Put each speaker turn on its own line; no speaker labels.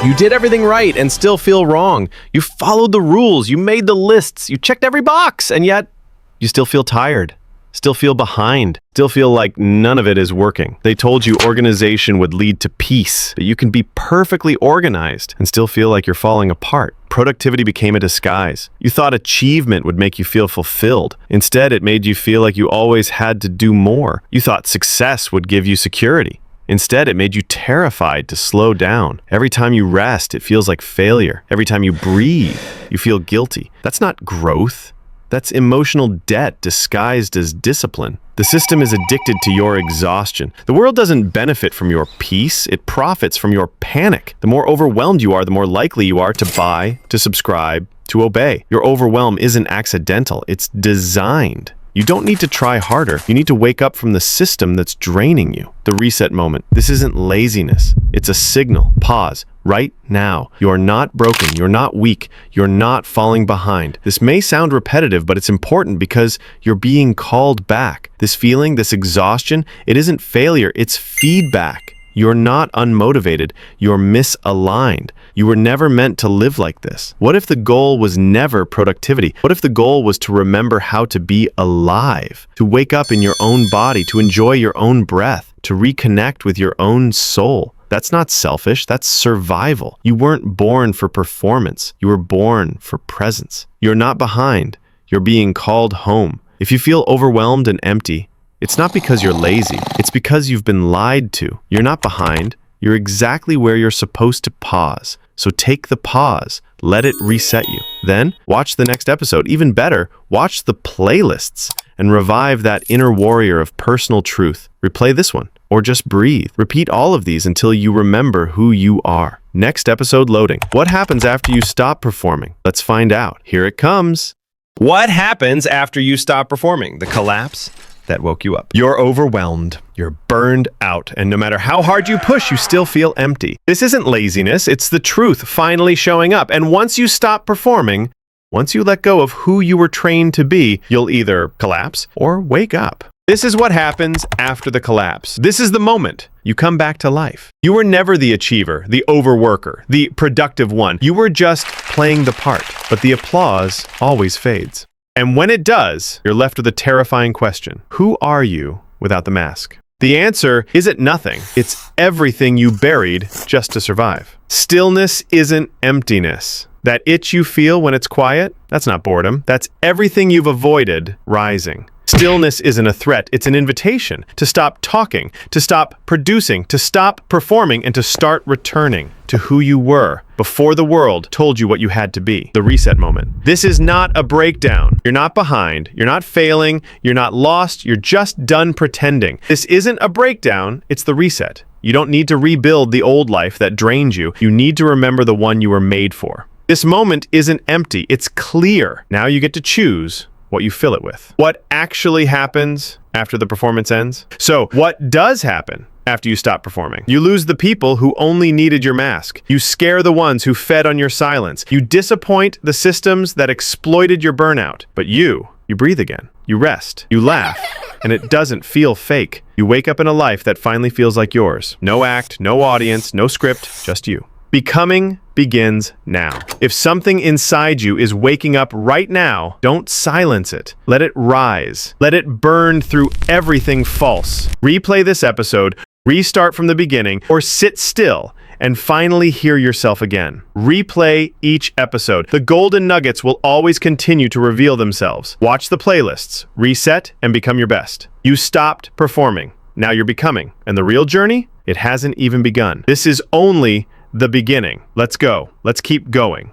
You did everything right and still feel wrong. You followed the rules, you made the lists, you checked every box, and yet you still feel tired, still feel behind, still feel like none of it is working. They told you organization would lead to peace, but you can be perfectly organized and still feel like you're falling apart. Productivity became a disguise. You thought achievement would make you feel fulfilled. Instead, it made you feel like you always had to do more. You thought success would give you security. Instead, it made you terrified to slow down. Every time you rest, it feels like failure. Every time you breathe, you feel guilty. That's not growth. That's emotional debt disguised as discipline. The system is addicted to your exhaustion. The world doesn't benefit from your peace. It profits from your panic. The more overwhelmed you are, the more likely you are to buy, to subscribe, to obey. Your overwhelm isn't accidental. It's designed. You don't need to try harder. You need to wake up from the system that's draining you. The reset moment. This isn't laziness. It's a signal. Pause. Right now. You're not broken. You're not weak. You're not falling behind. This may sound repetitive, but it's important because you're being called back. This feeling, this exhaustion, it isn't failure. It's feedback. You're not unmotivated. You're misaligned. You were never meant to live like this. What if the goal was never productivity? What if the goal was to remember how to be alive, to wake up in your own body, to enjoy your own breath, to reconnect with your own soul? That's not selfish. That's survival. You weren't born for performance. You were born for presence. You're not behind. You're being called home. If you feel overwhelmed and empty, it's not because you're lazy. It's because you've been lied to. You're not behind. You're exactly where you're supposed to pause. So take the pause. Let it reset you. Then watch the next episode. Even better, watch the playlists and revive that inner warrior of personal truth. Replay this one or just breathe. Repeat all of these until you remember who you are. Next episode loading. What happens after you stop performing? Let's find out. Here it comes. What happens after you stop performing? The collapse that woke you up. You're overwhelmed. You're burned out. And no matter how hard you push, you still feel empty. This isn't laziness. It's the truth finally showing up. And once you stop performing, once you let go of who you were trained to be, you'll either collapse or wake up. This is what happens after the collapse. This is the moment you come back to life. You were never the achiever, the overworker, the productive one. You were just playing the part, but the applause always fades. And when it does, you're left with a terrifying question. Who are you without the mask? The answer isn't nothing. It's everything you buried just to survive. Stillness isn't emptiness. That itch you feel when it's quiet, that's not boredom. That's everything you've avoided rising. Stillness isn't a threat. It's an invitation to stop talking, to stop producing, to stop performing, and to start returning to who you were before the world told you what you had to be. The reset moment. This is not a breakdown. You're not behind. You're not failing. You're not lost. You're just done pretending. This isn't a breakdown. It's the reset. You don't need to rebuild the old life that drained you. You need to remember the one you were made for. This moment isn't empty. It's clear. Now you get to choose what you fill it with. What actually happens after the performance ends? So what does happen after you stop performing? You lose the people who only needed your mask. You scare the ones who fed on your silence. You disappoint the systems that exploited your burnout. But you breathe again. You rest. You laugh. And it doesn't feel fake. You wake up in a life that finally feels like yours. No act, no audience, no script, just you. Becoming begins now. If something inside you is waking up right now, don't silence it. Let it rise. Let it burn through everything false. Replay this episode, restart from the beginning, or sit still and finally hear yourself again. Replay each episode. The golden nuggets will always continue to reveal themselves. Watch the playlists, reset, and become your best. You stopped performing. Now you're becoming. And the real journey? It hasn't even begun. This is only the beginning. Let's go. Let's keep going.